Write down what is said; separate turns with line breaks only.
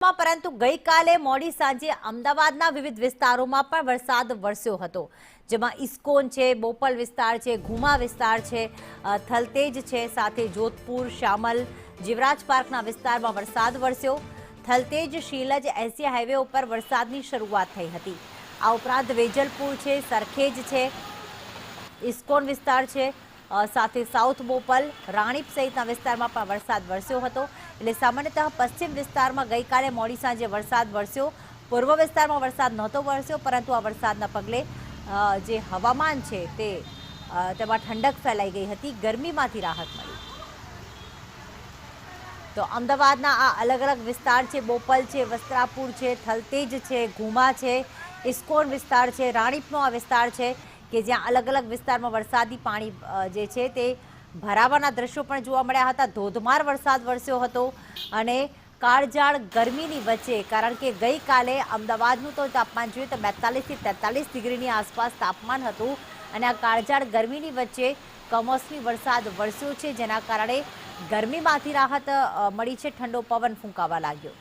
પરંતુ ગઈકાલે મોડી સાંજે અમદાવાદના વિવિધ વિસ્તારોમાં પણ વરસાદ વરસ્યો હતો, જેમાં ઇસ્કોન છે, બોપલ વિસ્તાર છે, ઘુમા વિસ્તાર છે, થલતેજ છે, સાથે જોધપુર, શામલ, જીવરાજ પાર્કના વિસ્તારમાં વરસાદ વરસ્યો. થલતેજ શીલજ એસી હાઈવે ઉપર વરસાદની શરૂઆત થઈ હતી. આ ઉપરાંત વેજલપુર છે, સરખેજ છે, ઇસ્કોન વિસ્તાર છે, સાથે સાઉથ બોપલ, રાણીપ સહિતના વિસ્તારમાં પણ વરસાદ વરસ્યો હતો. એટલે સામાન્યતઃ પશ્ચિમ વિસ્તારમાં ગઈકાલે મોડી સાંજે વરસાદ વરસ્યો. પૂર્વ વિસ્તારમાં વરસાદ નહોતો વરસ્યો, પરંતુ આ વરસાદના પગલે જે હવામાન છે તેમાં ઠંડક ફેલાઈ ગઈ હતી, ગરમીમાંથી રાહત મળી. તો અમદાવાદના આ અલગ અલગ વિસ્તાર છે, બોપલ છે, વસ્ત્રાપુર છે, થલતેજ છે, ઘુમા છે, ઇસ્કોન વિસ્તાર છે, રાણીપનો આ વિસ્તાર છે કે જ્યાં અલગ અલગ વિસ્તારમાં વરસાદી પાણી જે છે તે ભરાવાના દ્રશ્યો પણ જોવા મળ્યા હતા. ધોધમાર વરસાદ વરસ્યો હતો અને કાળઝાળ ગરમીની વચ્ચે, કારણ કે ગઈકાલે અમદાવાદનું તો તાપમાન જોઈએ તો 42 થી 43 ડિગ્રીની આસપાસ તાપમાન હતું અને આ કાળઝાળ ગરમીની વચ્ચે કમોસમી વરસાદ વરસ્યો છે, જેના કારણે ગરમીમાંથી રાહત મળી છે. ઠંડો પવન ફૂંકાવા લાગ્યો.